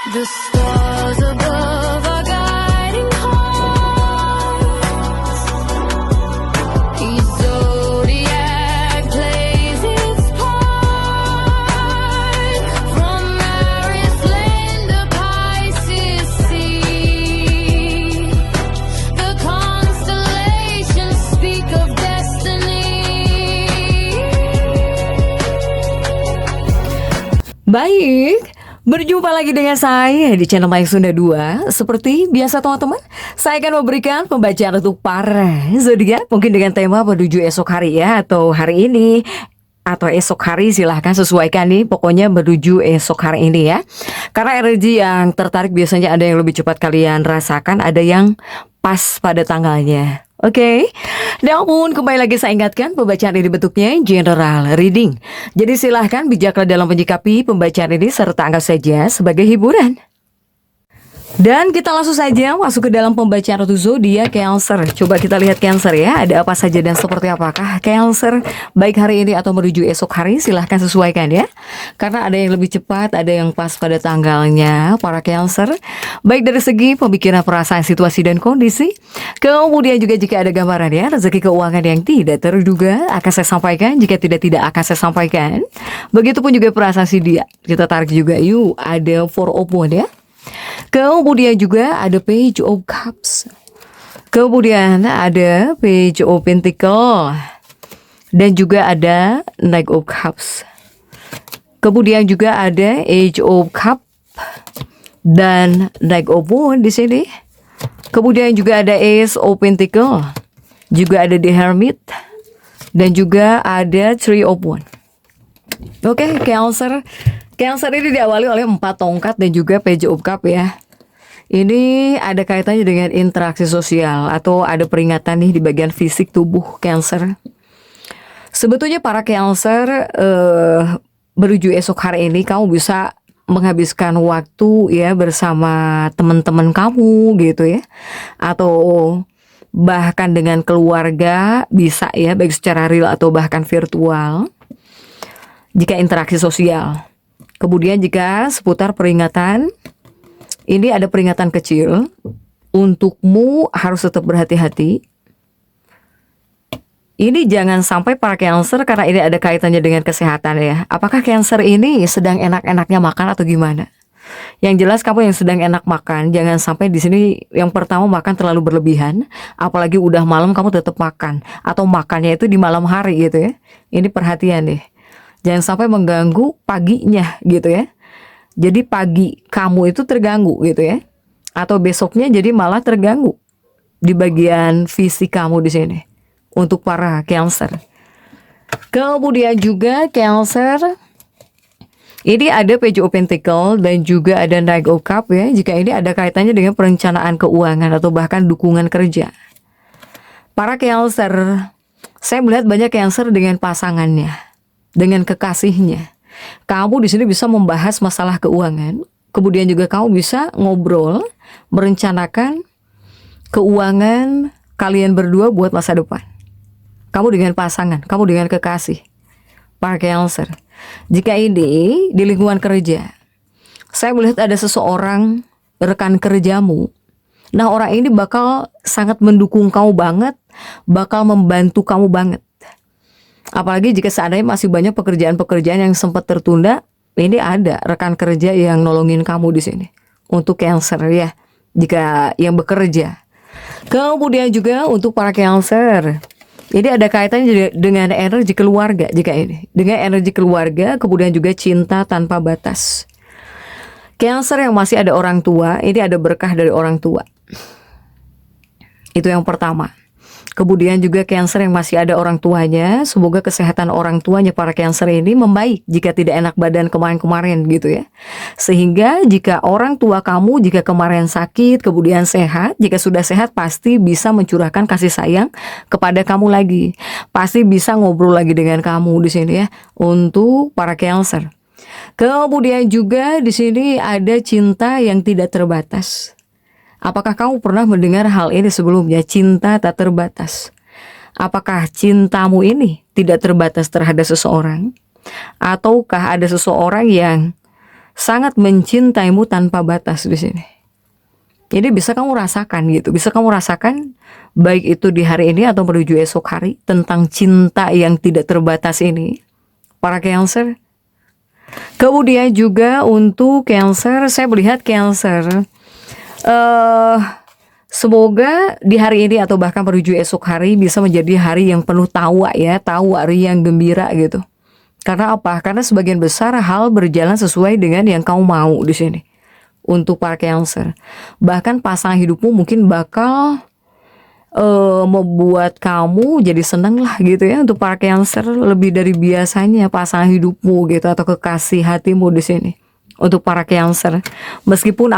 The stars above are guiding hearts. Each zodiac plays its part. From Aries land to Pisces sea, the constellations speak of destiny. Baik, berjumpa lagi dengan saya di channel Mayang Sunda 2. Seperti biasa teman-teman, saya akan memberikan pembacaan untuk para zodiak, mungkin dengan tema menuju esok hari ya, atau hari ini atau esok hari, silahkan sesuaikan nih, pokoknya menuju esok hari ini ya. Karena energi yang tertarik biasanya ada yang lebih cepat kalian rasakan, ada yang pas pada tanggalnya. Oke, namun kembali lagi saya ingatkan pembacaan ini bentuknya general reading. Jadi silahkan bijaklah dalam menyikapi pembacaan ini serta anggap saja sebagai hiburan. Dan kita langsung saja masuk ke dalam pembacaan untuk zodiak Cancer. Coba kita lihat Cancer ya, ada apa saja dan seperti apakah Cancer baik hari ini atau menuju esok hari, silahkan sesuaikan ya. Karena ada yang lebih cepat, ada yang pas pada tanggalnya para Cancer. Baik dari segi pemikiran, perasaan, situasi dan kondisi. Kemudian juga jika ada gambaran ya, rezeki keuangan yang tidak terduga akan saya sampaikan, jika tidak akan saya sampaikan. Begitupun juga perasaan si dia. Kita tarik juga yuk, ada Four of Wands ya. Kemudian juga ada Page of Cups. Kemudian ada Page of Pentacles. Dan juga ada Knight of Cups. Kemudian juga ada Age of Cups dan Knight of Wands di sini. Kemudian juga ada Ace of Pentacles. Juga ada The Hermit. Dan juga ada Three of Wands. Oke, Cancer ini diawali oleh 4 tongkat dan juga Page of Cups ya. Ini ada kaitannya dengan interaksi sosial atau ada peringatan nih di bagian fisik tubuh Cancer. Sebetulnya para Cancer menuju esok hari ini kamu bisa menghabiskan waktu ya bersama teman-teman kamu gitu ya. Atau bahkan dengan keluarga bisa ya, baik secara real atau bahkan virtual. Jika interaksi sosial. Kemudian jika seputar peringatan, ini ada peringatan kecil. Untukmu harus tetap berhati-hati. Ini jangan sampai para Cancer, karena ini ada kaitannya dengan kesehatan ya. Apakah Cancer ini sedang enak-enaknya makan atau gimana? Yang jelas kamu yang sedang enak makan, jangan sampai di sini yang pertama makan terlalu berlebihan, apalagi udah malam kamu tetap makan, atau makannya itu di malam hari gitu ya. Ini perhatian deh. Jangan sampai mengganggu paginya gitu ya. Jadi pagi kamu itu terganggu gitu ya. Atau besoknya jadi malah terganggu di bagian fisik kamu di sini. Untuk para Cancer. Kemudian juga Cancer, ini ada Page of Pentacles dan juga ada Knight of Cups ya. Jika ini ada kaitannya dengan perencanaan keuangan atau bahkan dukungan kerja. Para Cancer, saya melihat banyak Cancer dengan pasangannya, dengan kekasihnya. Kamu di sini bisa membahas masalah keuangan. Kemudian juga kamu bisa ngobrol, merencanakan keuangan kalian berdua buat masa depan. Kamu dengan pasangan, kamu dengan kekasih. Para Cancer. Jika ini di lingkungan kerja, saya melihat ada seseorang rekan kerjamu. Nah, orang ini bakal sangat mendukung kamu banget, bakal membantu kamu banget. Apalagi jika seandainya masih banyak pekerjaan-pekerjaan yang sempat tertunda, ini ada rekan kerja yang nolongin kamu di sini. Untuk Cancer ya, jika yang bekerja. Kemudian juga untuk para Cancer, ini ada kaitannya dengan energi keluarga jika ini. Dengan energi keluarga, kemudian juga cinta tanpa batas. Cancer yang masih ada orang tua, ini ada berkah dari orang tua. Itu yang pertama. Kemudian juga Cancer yang masih ada orang tuanya, semoga kesehatan orang tuanya para Cancer ini membaik jika tidak enak badan kemarin-kemarin gitu ya. Sehingga jika orang tua kamu jika kemarin sakit kemudian sehat, jika sudah sehat pasti bisa mencurahkan kasih sayang kepada kamu lagi. Pasti bisa ngobrol lagi dengan kamu di sini ya untuk para Cancer. Kemudian juga di sini ada cinta yang tidak terbatas. Apakah kamu pernah mendengar hal ini sebelumnya? Cinta tak terbatas. Apakah cintamu ini tidak terbatas terhadap seseorang? Ataukah ada seseorang yang sangat mencintaimu tanpa batas di sini. Jadi bisa kamu rasakan gitu, bisa kamu rasakan baik itu di hari ini atau menuju esok hari tentang cinta yang tidak terbatas ini, para Cancer. Kemudian juga untuk Cancer, saya melihat Cancer, semoga di hari ini atau bahkan menuju esok hari bisa menjadi hari yang penuh tawa ya, tawa riang gembira gitu. Karena apa? Karena sebagian besar hal berjalan sesuai dengan yang kamu mau di sini. Untuk para Cancer, bahkan pasangan hidupmu mungkin bakal membuat kamu jadi seneng lah gitu ya. Untuk para Cancer, lebih dari biasanya pasangan hidupmu gitu atau kekasih hatimu di sini. Untuk para Cancer, meskipun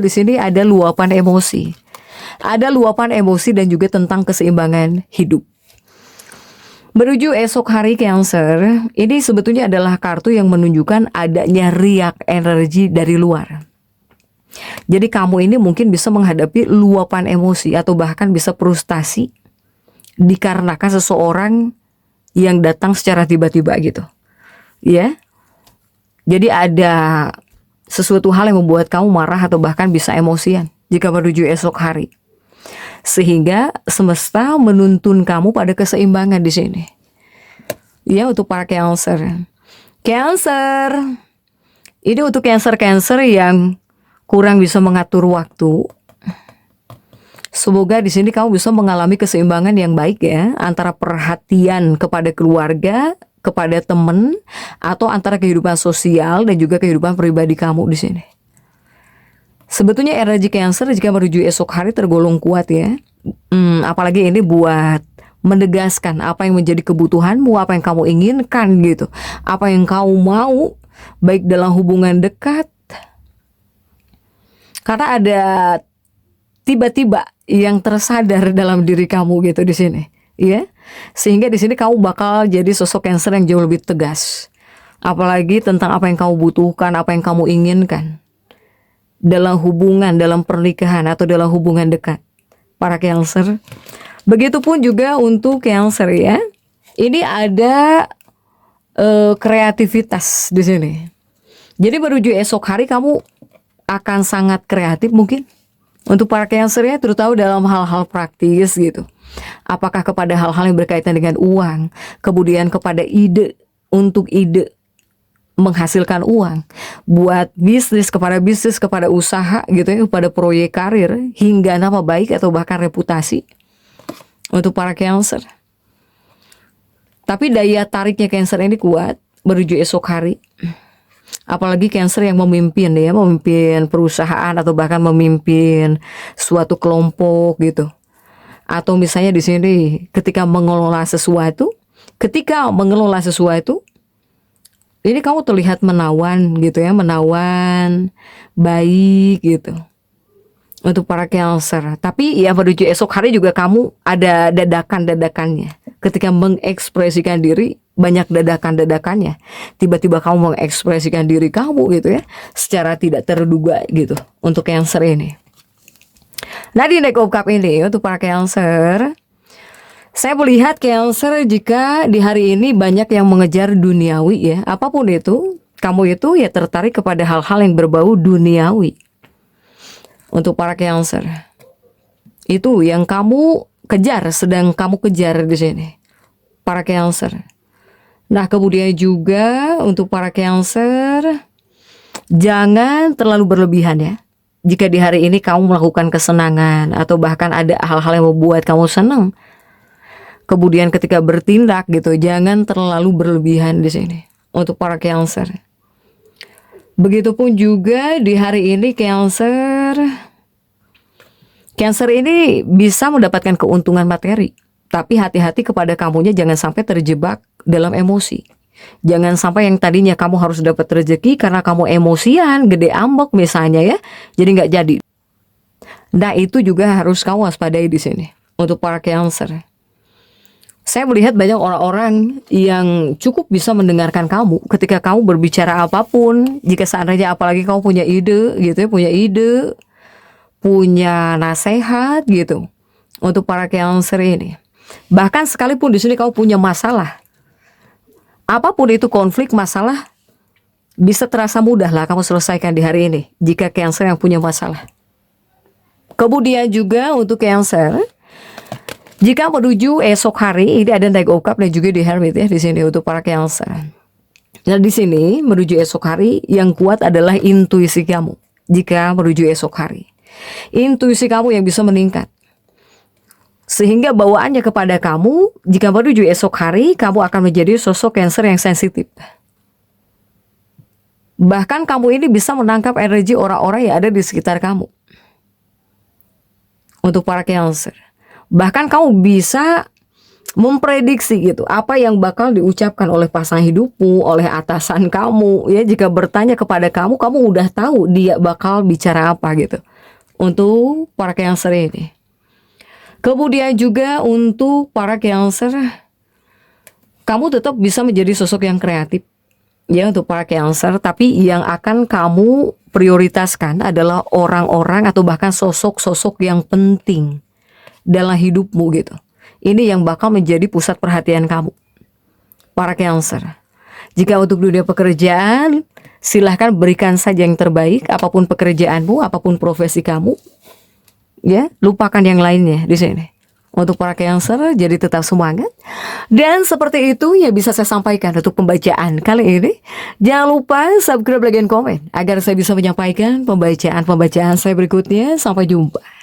di sini ada luapan emosi, dan juga tentang keseimbangan hidup. Menuju esok hari Cancer, ini sebetulnya adalah kartu yang menunjukkan adanya riak energi dari luar. Jadi kamu ini mungkin bisa menghadapi luapan emosi atau bahkan bisa frustasi dikarenakan seseorang yang datang secara tiba-tiba gitu. Ya. Jadi ada sesuatu hal yang membuat kamu marah atau bahkan bisa emosian jika menuju esok hari. Sehingga semesta menuntun kamu pada keseimbangan di sini. Ya, untuk para Cancer. Cancer. Ini untuk Cancer yang kurang bisa mengatur waktu. Semoga di sini kamu bisa mengalami keseimbangan yang baik ya, antara perhatian kepada keluarga, kepada teman, atau antara kehidupan sosial dan juga kehidupan pribadi kamu di sini. Sebetulnya energi Cancer jika menuju esok hari tergolong kuat ya. Apalagi ini buat menegaskan apa yang menjadi kebutuhanmu, apa yang kamu inginkan gitu, apa yang kamu mau, baik dalam hubungan dekat. Karena ada tiba-tiba yang tersadar dalam diri kamu gitu di sini, ya. Sehingga di sini kamu bakal jadi sosok Cancer yang jauh lebih tegas. Apalagi tentang apa yang kamu butuhkan, apa yang kamu inginkan dalam hubungan, dalam pernikahan atau dalam hubungan dekat. Para Cancer. Begitupun juga untuk Cancer ya. Ini ada kreativitas di sini. Jadi menuju esok hari kamu akan sangat kreatif mungkin untuk para Cancer ya, terutama dalam hal-hal praktis gitu. Apakah kepada hal-hal yang berkaitan dengan uang, kemudian kepada ide menghasilkan uang, buat bisnis, kepada usaha gitu ya, kepada proyek karir, hingga nama baik atau bahkan reputasi untuk para Cancer. Tapi daya tariknya Cancer ini kuat menuju esok hari. Apalagi Cancer yang memimpin perusahaan atau bahkan memimpin suatu kelompok gitu. Atau misalnya di sini ketika mengelola sesuatu, ini kamu terlihat menawan gitu ya, menawan, baik gitu. Untuk para Cancer. Tapi ya menuju esok hari juga kamu ada dadakan-dadakannya. Ketika mengekspresikan diri, banyak dadakan-dadakannya. Tiba-tiba kamu mengekspresikan diri kamu gitu ya, secara tidak terduga gitu untuk Cancer ini. Nah di Deck of Cups ini untuk para Cancer, saya melihat Cancer jika di hari ini banyak yang mengejar duniawi ya. Apapun itu, kamu itu ya tertarik kepada hal-hal yang berbau duniawi. Untuk para Cancer, itu yang kamu sedang kamu kejar di sini, para Cancer. Nah kemudian juga untuk para Cancer, jangan terlalu berlebihan ya. Jika di hari ini kamu melakukan kesenangan atau bahkan ada hal-hal yang membuat kamu senang, kemudian ketika bertindak gitu, jangan terlalu berlebihan di sini untuk para Cancer. Begitupun juga di hari ini Cancer ini bisa mendapatkan keuntungan materi, tapi hati-hati kepada kamunya, jangan sampai terjebak dalam emosi. Jangan sampai yang tadinya kamu harus dapat rezeki karena kamu emosian, gede ambek misalnya ya, jadi nggak jadi. Nah itu juga harus kamu waspadai di sini untuk para Cancer. Saya melihat banyak orang-orang yang cukup bisa mendengarkan kamu ketika kamu berbicara apapun. Jika seandainya apalagi kamu punya ide gitu ya, punya nasihat gitu untuk para Cancer ini. Bahkan sekalipun di sini kamu punya masalah, apapun itu konflik, masalah, bisa terasa mudah lah kamu selesaikan di hari ini jika Cancer yang punya masalah. Kemudian juga untuk Cancer, jika menuju esok hari ini ada Knight of Cups dan juga di Hermit ya di sini untuk para Cancer. Nah di sini menuju esok hari yang kuat adalah intuisi kamu. Jika menuju esok hari, intuisi kamu yang bisa meningkat. Sehingga bawaannya kepada kamu, jika menuju esok hari, kamu akan menjadi sosok Cancer yang sensitif. Bahkan kamu ini bisa menangkap energi orang-orang yang ada di sekitar kamu. Untuk para Cancer. Bahkan kamu bisa memprediksi gitu apa yang bakal diucapkan oleh pasangan hidupmu, oleh atasan kamu ya. Jika bertanya kepada kamu, kamu udah tahu dia bakal bicara apa gitu. Untuk para Cancer ini. Kemudian juga untuk para Cancer, kamu tetap bisa menjadi sosok yang kreatif ya untuk para Cancer, tapi yang akan kamu prioritaskan adalah orang-orang atau bahkan sosok-sosok yang penting dalam hidupmu gitu. Ini yang bakal menjadi pusat perhatian kamu, para Cancer. Jika untuk dunia pekerjaan, silahkan berikan saja yang terbaik, apapun pekerjaanmu, apapun profesi kamu. Ya, lupakan yang lainnya di sini. Untuk para Cancer, jadi tetap semangat. Dan seperti itu yang bisa saya sampaikan untuk pembacaan kali ini. Jangan lupa subscribe, like, dan komen agar saya bisa menyampaikan pembacaan-pembacaan saya berikutnya. Sampai jumpa.